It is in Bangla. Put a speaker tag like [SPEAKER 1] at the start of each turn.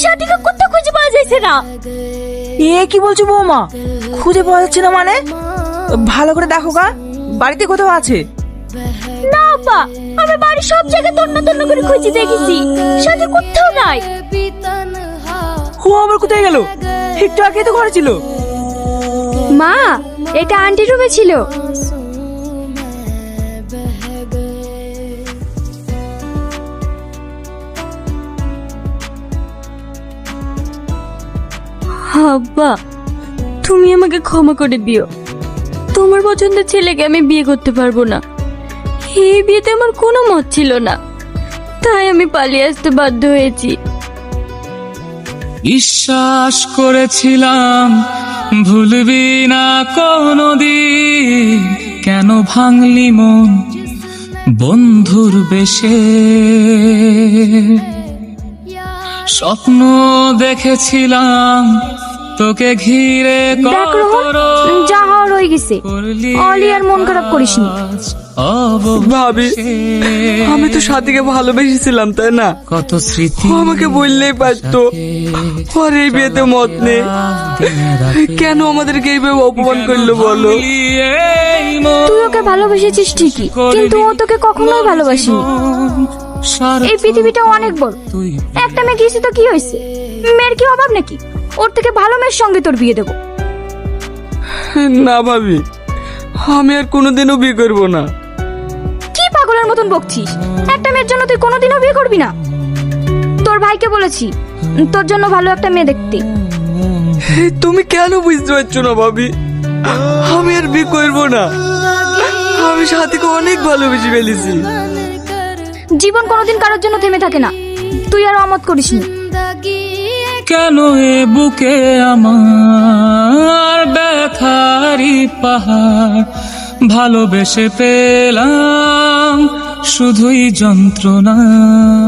[SPEAKER 1] সাথীকে কোথাও খুঁজে পাওয়া যাচ্ছে না।
[SPEAKER 2] এ কি বলছো বৌমা, খুঁজে পাওয়া যাচ্ছে না মানে? ভালো করে দেখো গা, বাড়িতে কোথাও আছে?
[SPEAKER 1] না আপা, আমি বাড়ির সব জায়গায় তন্ন তন্ন করে খুঁজে দেখেছি, সাথী কোথাও নাই।
[SPEAKER 2] ও আবার কোথায় গেল? একটু আগে তো ঘরে ছিল।
[SPEAKER 1] মা, এটা আন্টি রুমে ছিল। আব্বা, তুমি আমাকে ক্ষমা করে দিও। তোমার পছন্দের ছেলেকে আমি বিয়ে করতে পারবো না। এই বিয়েতে আমার কোনো মত ছিল না, তাই আমি পালিয়ে আসতে বাধ্য হয়েছি।
[SPEAKER 3] বিশ্বাস করেছিলাম ভুলবি না কোনদিন, কেন ভাঙলি মন বন্ধুর বেশে? স্বপ্ন দেখেছিলাম তোকে ঘিরে,
[SPEAKER 1] দেখ রোহন, যা হওয়ার হয়ে গেছে। অলি আর মন খারাপ করিসনি।
[SPEAKER 2] ভাবি, আমি তো সাথীকে ভালোবেসেছিলাম, তাই না?
[SPEAKER 3] কত স্মৃতি
[SPEAKER 2] আমাকে বললেই পারতো। আর এই বিয়েতে মত নেই, কেন আমাদেরকে এইভাবে অপমান করলো বলো?
[SPEAKER 1] তুই ওকে ভালোবেসেছিস ঠিকই, কিন্তু ও তোকে কখনোই ভালোবাসিনি। এই পৃথিবীটা অনেক বড়, একটা মেয়ে গেছি তো কি হয়েছে? মেয়ের কি অভাব নাকি? ওর থেকে ভালো মেয়ের সঙ্গে তোর বিয়ে দেবো।
[SPEAKER 2] না ভাবি, আমি আর কোনোদিনও বিয়ে করবো না।
[SPEAKER 1] কি পাগলের মতন বকছিস? একটা মেয়ের জন্য তুই কোনোদিনও বিয়ে করবি না? তোর ভাইকে বলেছি তোর জন্য ভালো একটা মেয়ে দেখতে।
[SPEAKER 2] তুমি কেন বুঝতে পারছো না ভাবি? আমি আর বিয়ে করবো না। আমি সাথীকে অনেক ভালোবেসে ফেলেছি।
[SPEAKER 1] জীবন কোনোদিন কারোর জন্য থেমে থাকে না, তুই আর অমত করিসনি।
[SPEAKER 3] কেন এ বুকে আমার ব্যথারি পাহাড়, ভালোবেসে পেলাম শুধুই যন্ত্রণা।